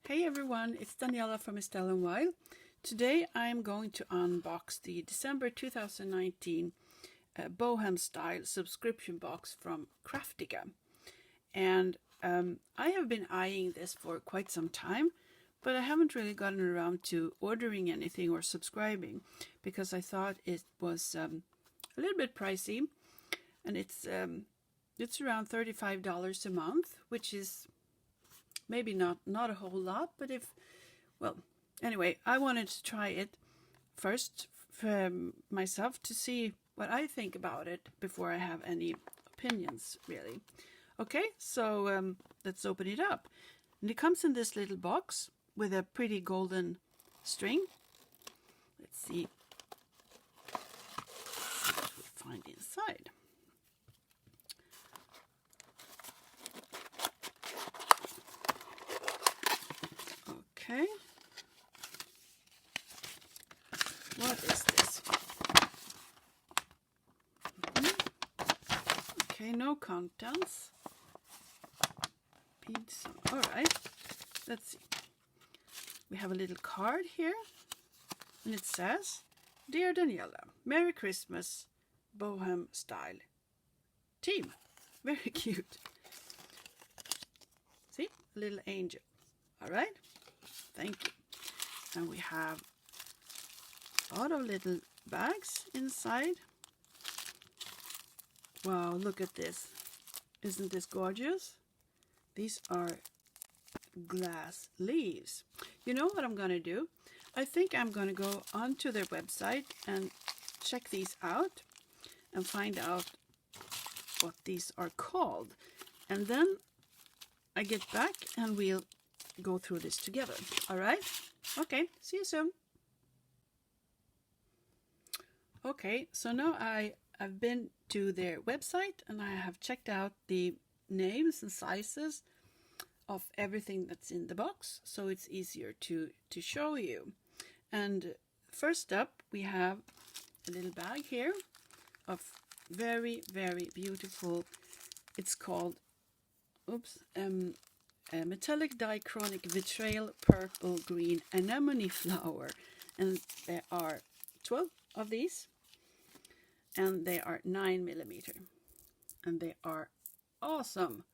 Hey everyone, it's Daniela from Estelle and Wild. Today I'm going to unbox the December 2019 Bohem Style subscription box from Kraftika. And I have been eyeing this for quite some time, but I haven't really gotten around to ordering anything or subscribing because I thought it was a little bit pricey, and it's around $35 a month, which is maybe not a whole lot, but anyway, I wanted to try it first for myself to see what I think about it before I have any opinions, really. Okay, so let's open it up. And it comes in this little box with a pretty golden string. Let's see what we find inside. Okay. What is this? Okay, no contents. Pizza. All right. Let's see. We have a little card here, and it says, "Dear Daniela, Merry Christmas, Bohem Style team." Very cute. See, a little angel. All right. Thank you. And we have a lot of little bags inside. Wow, look at this. Isn't this gorgeous? These are glass leaves. You know what I'm going to do? I think I'm going to go onto their website and check these out and find out what these are called. And then I get back and we'll go through this together. All right? Okay, see you soon. Okay, so now I've been to their website and I have checked out the names and sizes of everything that's in the box, so it's easier to show you. And first up, we have a little bag here of very, very beautiful, it's called, a metallic diachronic vitrail purple green anemone flower, and there are 12 of these, and they are 9mm, and they are awesome.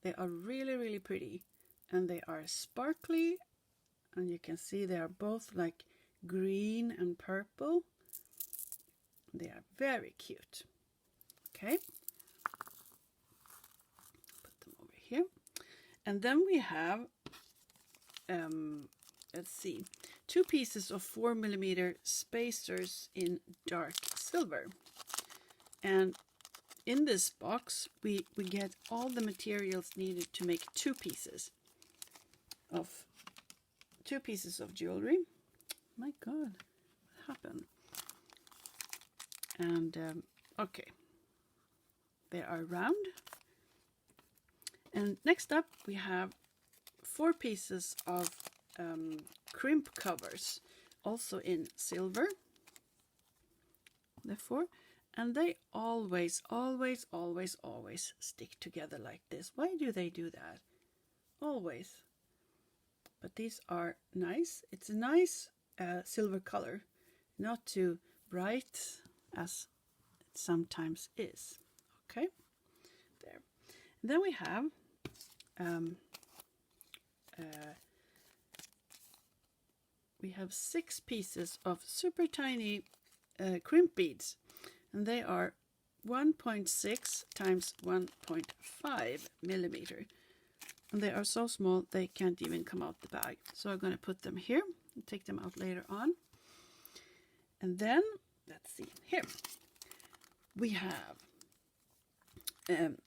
They are really, really pretty, and they are sparkly, and you can see they are both like green and purple. They are very cute. Okay, put them over here. And then we have, let's see, 2 pieces of 4mm spacers in dark silver. And in this box, we get all the materials needed to make 2 pieces of jewelry. My God, what happened? And okay, they are round. And next up, we have 4 pieces of crimp covers, also in silver. Therefore, and they always stick together like this. Why do they do that? Always. But these are nice. It's a nice silver color, not too bright as it sometimes is. Okay, there. And then we have we have 6 pieces of super tiny crimp beads, and they are 1.6 times 1.5mm, and they are so small they can't even come out the bag. So I'm going to put them here and take them out later on. And then let's see, here we have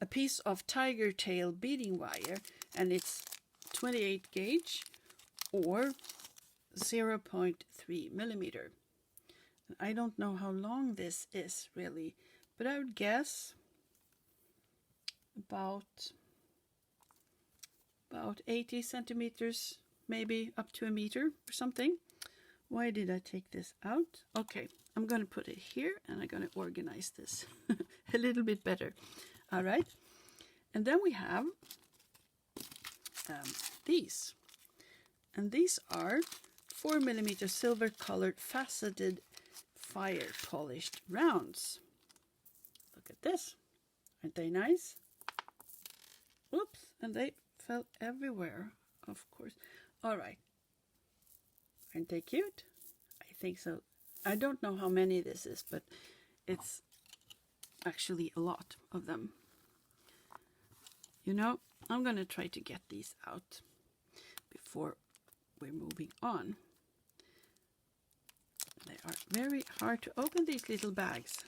a piece of tiger tail beading wire, and it's 28 gauge or 0.3mm. I don't know how long this is really, but I would guess about 80 centimeters, maybe up to a meter or something. Why did I take this out? Okay, I'm going to put it here and I'm going to organize this a little bit better. All right, and then we have these, And these are 4mm silver colored faceted fire polished rounds. Look at this. Aren't they nice? Oops, and they fell everywhere, of course. All right. Aren't they cute? I think so. I don't know how many this is, but it's actually a lot of them. You know, I'm going to try to get these out before we're moving on. They are very hard to open, these little bags.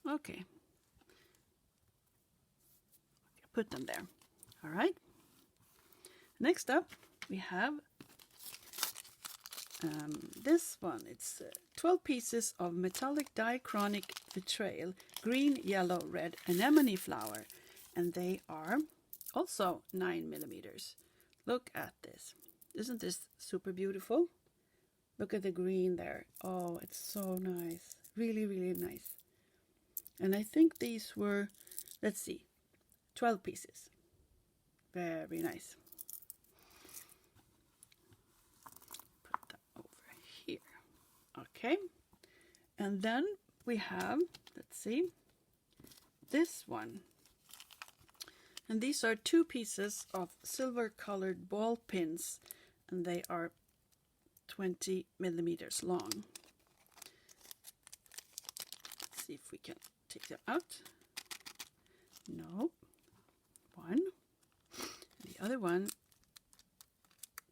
Okay. Put them there. All right. Next up, we have this one. It's 12 pieces of metallic diachronic betrayal, green, yellow, red anemone flower, and they are also 9mm. Look at this. Isn't this super beautiful? Look at the green there. Oh, it's so nice. Really, really nice. And I think these were, let's see, 12 pieces. Very nice. Put that over here. Okay. And then we have, let's see, this one. And these are 2 pieces of silver colored ball pins, and they are 20mm long. Let's see if we can take them out. No. One. And the other one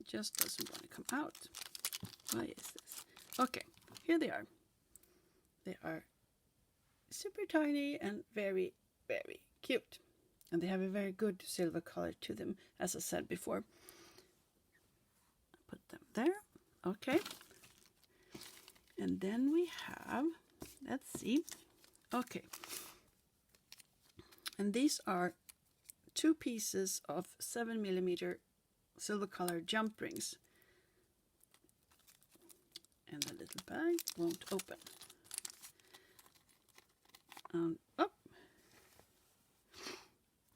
just doesn't want to come out. Why is this? Okay, here they are. They are super tiny and very, very cute. And they have a very good silver color to them, as I said before. Put them there. Okay. And then we have, let's see. Okay. And these are 2 pieces of 7mm silver colored jump rings. And the little bag won't open. Oh.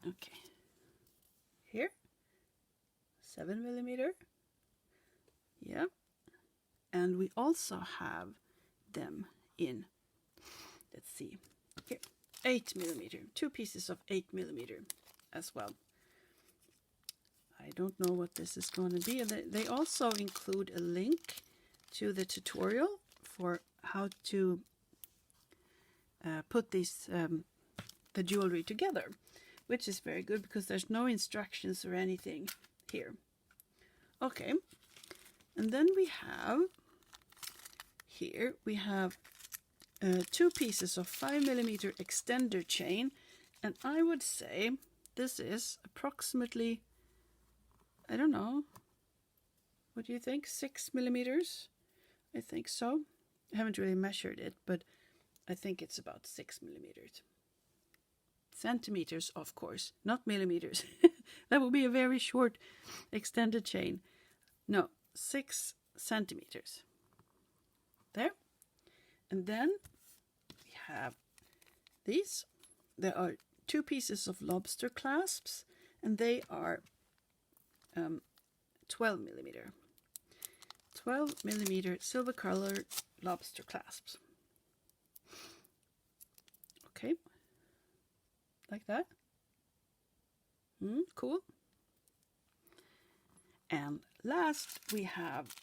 Okay. Here. 7mm. Yeah. And we also have them in, let's see, here, 8mm. 2 pieces of 8mm as well. I don't know what this is going to be. They also include a link to the tutorial for how to put these the jewelry together, which is very good because there's no instructions or anything here. Okay, and then we have here, we have 2 pieces of 5mm extender chain, and I would say this is approximately, I don't know, what do you think, 6mm? I think so. I haven't really measured it, but I think it's about 6mm. Centimeters, of course, not millimeters. That would be a very short extended chain. No, 6 centimeters. There. And then we have these. There are 2 pieces of lobster clasps, and they are 12mm. 12mm silver colored lobster clasps. Okay. Like that. Cool. And last we have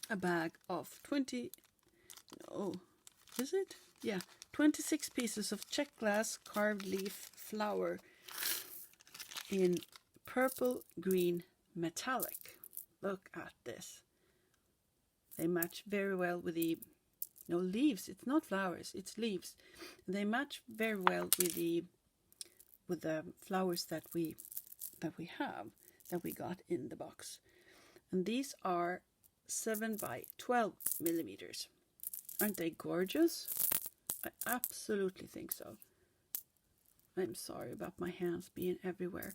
a bag of 26 pieces of check glass carved leaf flower in purple, green, metallic. Look at this. They match very well with the leaves. It's not flowers, it's leaves. They match very well with the flowers that we got in the box. And these are 7 by 12mm. Aren't they gorgeous? I absolutely think so. I'm sorry about my hands being everywhere.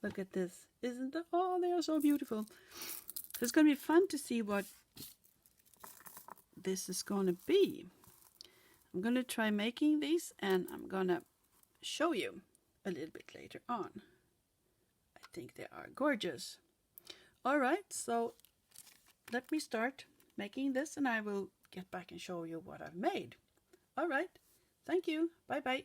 Look at this. Isn't it? Oh, they are so beautiful. It's going to be fun to see what this is going to be. I'm going to try making these, and I'm going to show you a little bit later on. I think they are gorgeous. All right, so let me start making this and I will get back and show you what I've made. All right, thank you. Bye bye.